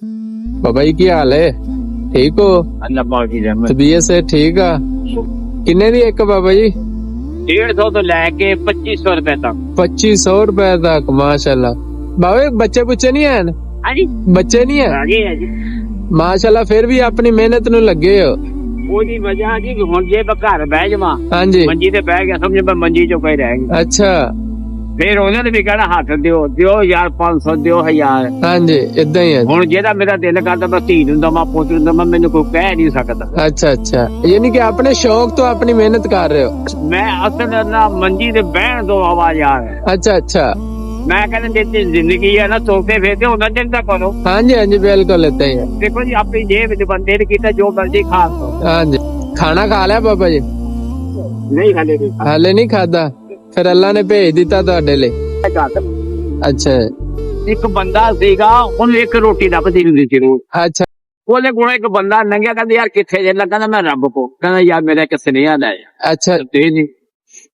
बाबा जी की हाल है? ठीक हो? अल्लाह पाक की रहमत। तबीयत से ठीक आ? किन्ने दी एक बाबा जी? 150 तो लैके 2500 रुपए तक। 2500 रुपए तक, माशाल्लाह। बाबा बच्चे बुच्चे नहीं है? हाँ जी, बच्चे नहीं है? आगे है जी। माशाल्लाह, फिर भी अपनी मेहनत नु लगे हो। ਉਹਦੀ ਵਜ੍ਹਾ ਜੀ ਕਿ ਹੁਣ ਜੇ ਮੈਂ ਘਰ ਬਹਿ ਜਾਵਾਂ हाँ जी। ਮੰਜੀ ਤੇ ਬਹਿ ਗਿਆ ਸਮਝ ਮੈਂ ਮੰਜੀ ਚੋਂ ਪਈ ਰਹਿ ਗਿਆ अच्छा। ਫਿਰ ਉਹਨਾਂ ਨੇ ਵੀ ਕਹਿਣਾ ਹੱਥ ਦਿਓ ਯਾਰ 500 ਦਿਓ 1000। हाँ जी, इदा ही है। ਹੁਣ ਜਿਹੜਾ ਮੇਰਾ ਦਿਲ ਕਰਦਾ ਮੈਂ ਧੀ ਨੂੰ ਦਵਾਂ ਪੁੱਤ ਨੂੰ ਦਵਾਂ ਮੈਨੂੰ ਕੋਈ ਕਹਿ ਨਹੀਂ ਸਕਦਾ। अच्छा अच्छा, यानी कि अपने शौक तो अपनी मेहनत कर रहे हो। ਮੈਂ ਅਸਲ ਨਾ ਮੰਜੀ ਤੇ ਬਹਿਣ ਤੋਂ ਆਵਾਜ਼ ਆ ਰਿਹਾ। अच्छा अच्छा। ਮੈਂ ਕਹਿੰਦਾ ਜੇ ਜ਼ਿੰਦਗੀ ਹੈ ਨਾ ਤੋਤੇ ਫੇਰਦੇ ਉਹਨਾਂ ਦਿਨ ਤੱਕ ਕਰੋ। हाँ जी हाँ जी, बिल्कुल इदा ही है। ਦੇਖੋ ਜੀ ਆਪਣੀ ਜੇਬ ਵਿੱਚ ਬੰਦੇ ਨੇ ਕੀਤਾ ਜੋ ਮਰਜ਼ੀ ਖਾ ਲਓ। हाँ जी। खाना खा लिया बाबा जी? ਨਹੀਂ ਖਾਲੇ ਨਹੀਂ हाले नहीं खादा? फिर अल्लाह ने भेज दिता ਤੁਹਾਡੇ ਲਈ। अच्छा ਇੱਕ ਬੰਦਾ ਸੀਗਾ ਉਹਨੂੰ ਇੱਕ ਰੋਟੀ ਲੱਭਦੀ ਹੁੰਦੀ ਸੀ ਰੋਜ਼। अच्छा ਉਹਦੇ ਕੋਲ ਇੱਕ ਬੰਦਾ ਲੰਘਿਆ ਕਹਿੰਦਾ ਯਾਰ ਕਿੱਥੇ ਜੇ ਕਹਿੰਦਾ ਮੈਂ ਰੱਬ ਕੋ ਕਹਿੰਦਾ ਯਾਰ ਮੇਰਾ ਇੱਕ ਸੁਨੇਹਾ ਲੈ ਜਾ अच्छा ਦੇ ਨਹੀਂ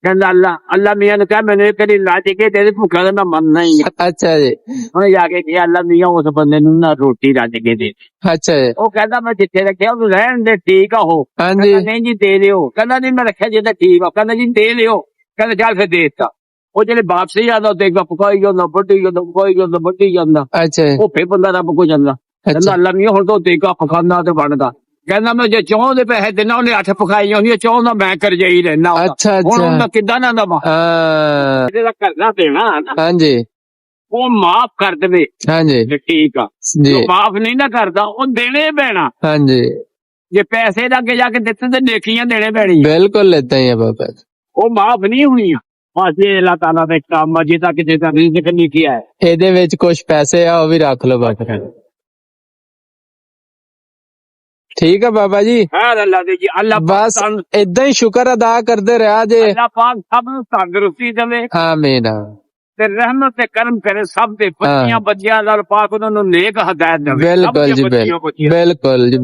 ਕਹਿੰਦਾ ਅੱਲਾ ਮੀਆਂ ਨੂੰ ਕਿਹਾ ਮੈਨੂੰ ਇੱਕ ਵਾਰੀ ਲੱਜ ਕੇ ਤੇਰੇ ਭੁੱਖਾ ਤਾਂ ਮੈਂ ਮੰਨਣਾ ਹੀ ਆ। अच्छा जी। ਉਹਨੇ ਜਾ ਕੇ ਕਿਹਾ ਅੱਲਾ ਮੀਆਂ ਉਸ ਬੰਦੇ ਨੂੰ ਨਾ ਰੋਟੀ ਰੱਜ ਕੇ ਦੇ। अच्छा जी। ਉਹ ਕਹਿੰਦਾ ਮੈਂ ਜਿੱਥੇ ਰੱਖਿਆ ਉਹਨੂੰ ਰਹਿਣ ਦੇ ਠੀਕ ਆ ਉਹ। हाँ ਕਹਿੰਦਾ जी। ਨਹੀਂ ਜੀ ਦੇ ਲਿਓ। ਕਹਿੰਦਾ ਨਹੀਂ ਮੈਂ ਰੱਖਿਆ ਜੇ ਤਾਂ ਠੀਕ ਆ। ਕਹਿੰਦਾ ਜੀ ਦੇ ਲਿਓ। ਕਹਿੰਦਾ ਚੱਲ ਫਿਰ ਦੇ ਦਿੱਤਾ। ਉਹ ਜਿਹੜੇ ਵਾਪਸੀ ਆਦਾ ਤੇ ਪਕਾਈ ਜਾਂਦਾ ਵੱਢੀ ਜਾਂਦਾ ਪਕਾਈ ਜਾਂਦਾ ਵੱਢੀ ਜਾਂਦਾ अच्छा ਉਹ ਫੇਰ ਬੰਦਾ ਰੱਬ ਕੋ ਜਾਂਦਾ। ਕਹਿੰਦਾ अच्छा ਅੱਲਾ ਮੀਆਂ ਹੁਣ ਤੋਂ ਤੇਗਾ ਪਕਾਨਾ ਤੇ ਬਣਦਾ। ਕਹਿੰਦਾ ਮੈਂ ਜੇ ਚੌਂ ਦੇ ਪੈਸੇ ਦੇਣਾ ਉਹਨੇ 8 ਪਕਾਈਆਂ ਹੁੰਦੀਆਂ ਚੌਂ ਦਾ ਮੈਂ ਕਰ ਜਾਈ ਰਹਿਣਾ। अच्छा ਹੁਣ अच्छा। ਉਹਨਾਂ ਕਿੱਦਾਂ ਨਾ ਦਵਾ हाँ ਇਹਦਾ ਕਰਨਾ ਦੇਣਾ ਨਾ हाँ जी ਉਹ ਮਾਫ ਕਰ ਦੇਵੇ हाँ जी ਤੇ ਠੀਕ ਆ। जी ਜੋ ਮਾਫ ਨਹੀਂ ਨਾ ਕਰਦਾ ਉਹ ਦੇਣੇ ਪੈਣਾ। हाँ जी, ਜੇ ਪੈਸੇ ਦਾ ਅੱਗੇ ਜਾ ਕੇ ਦਿੱਤੇ ਤੇ ਨੇਕੀਆਂ ਦੇਣੇ ਪੈਣੀ। बिल्कुल लेते हैं बाबा। ਉਹ ਮਾਫ ਨਹੀਂ ਹੋਣੀਆਂ। ਅਸੀਂ ਅੱਲਾਹ ਤਾਲਾ ਦੇ ਕੰਮ ਅਜੇ ਤੱਕ ਜਿਹਦਾ ਰਿਜ਼ਕ ਨਹੀਂ ਕੀਤਾ ਹੈ। ਇਹਦੇ ਵਿੱਚ ਕੁਝ ਪੈਸੇ ਆ ਉਹ ਵੀ ਰੱਖ ਲਓ ਬਾਬਾ। ਠੀਕ ਹੈ ਬਾਬਾ ਜੀ। ਹੈ ਅੱਲਾਹ ਦੇ ਜੀ ਅੱਲਾਹ ਬਸ ਏਦਾਂ ਹੀ ਸ਼ੁਕਰ ਅਦਾ ਕਰਦੇ ਰਿਹਾ ਜੇ। ਅੱਲਾਹ ਪਾਕ ਸਭ ਨੂੰ ਤੰਦਰੁਸਤੀ ਦੇਵੇ ਆਮੀਨ। ਤੇ ਰਹਿਮਤ ਤੇ ਕਰਮ ਕਰੇ ਸਭ ਦੇ ਬੱਚਿਆਂ ਨਾਲ ਪਾਕ ਉਹਨਾਂ ਨੂੰ ਨੇਕ ਹਦਾਇਤ ਦੇਵੇ। ਬਿਲਕੁਲ ਜੀ, ਬਿਲਕੁਲ ਜੀ।